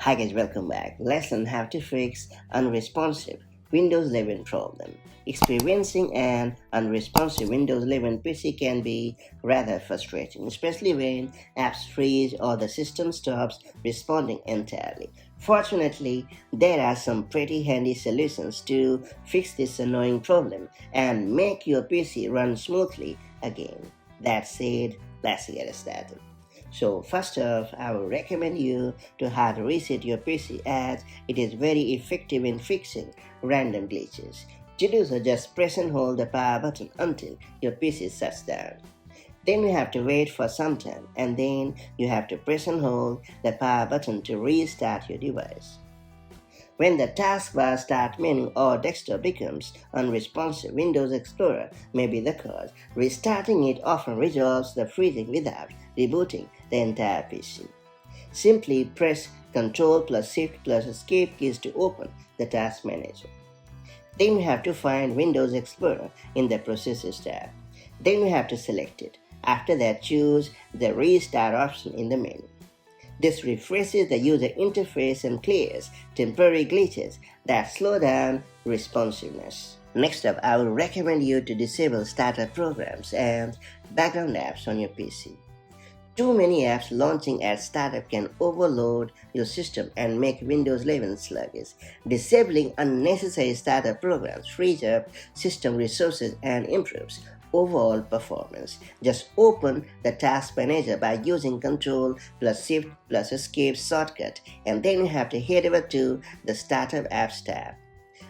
Hi guys, welcome back. Let's learn how to fix unresponsive Windows 11 problem. Experiencing an unresponsive Windows 11 PC can be rather frustrating, especially when apps freeze or the system stops responding entirely. Fortunately, there are some pretty handy solutions to fix this annoying problem and make your PC run smoothly again. That said, let's get started. So first off, I would recommend you to hard reset your PC as it is very effective in fixing random glitches. To do so, just press and hold the power button until your PC shuts down. Then you have to wait for some time and then you have to press and hold the power button to restart your device. When the taskbar start menu or desktop becomes unresponsive, Windows Explorer may be the cause. Restarting it often resolves the freezing without rebooting the entire PC. Simply press Ctrl plus Shift plus Escape keys to open the task manager. Then you have to find Windows Explorer in the Processes tab. Then you have to select it. After that, choose the Restart option in the menu. This refreshes the user interface and clears temporary glitches that slow down responsiveness. Next up, I will recommend you to disable startup programs and background apps on your PC. Too many apps launching at startup can overload your system and make Windows 11 sluggish. Disabling unnecessary startup programs frees up system resources and improves overall performance. Just open the task manager by using Ctrl plus Shift plus Escape shortcut, and then you have to head over to the Startup Apps tab.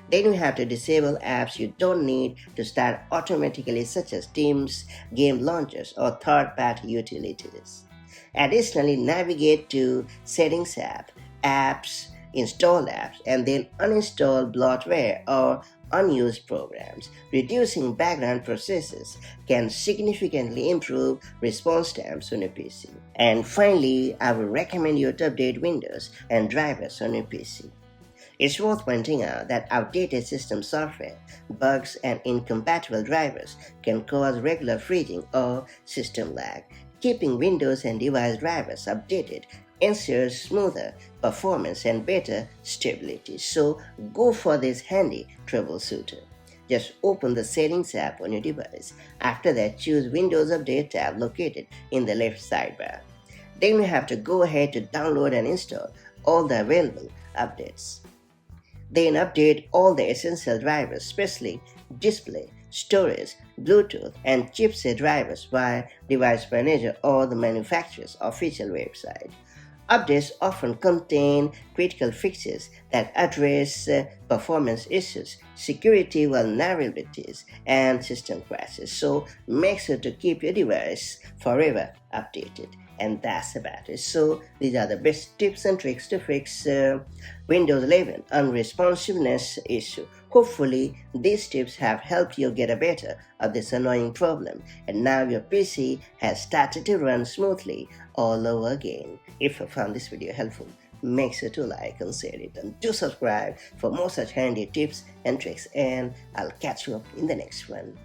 Then you have to disable apps you don't need to start automatically, such as Teams, game launchers, or third-party utilities. Additionally, navigate to Settings app, Apps, Install apps, and then uninstall bloatware or unused programs. Reducing background processes can significantly improve response times on your PC. And finally, I would recommend you to update Windows and drivers on your PC. It's worth pointing out that outdated system software, bugs, and incompatible drivers can cause regular freezing or system lag. Keeping Windows and device drivers updated ensures smoother performance and better stability. So go for this handy troubleshooter. Just open the Settings app on your device. After that, choose Windows Update tab located in the left sidebar. Then you have to go ahead to download and install all the available updates. Then update all the essential drivers, especially display, storage, Bluetooth, and chipset drivers via Device Manager or the manufacturer's official website. Updates often contain critical fixes that address performance issues, security vulnerabilities, and system crashes. So make sure to keep your device forever updated. And that's about it. So these are the best tips and tricks to fix Windows 11 unresponsiveness issue. Hopefully these tips have helped you get a better of this annoying problem, and now your PC has started to run smoothly all over again. If you found this video helpful, make sure to like and share it, and do subscribe for more such handy tips and tricks, and I'll catch you up in the next one.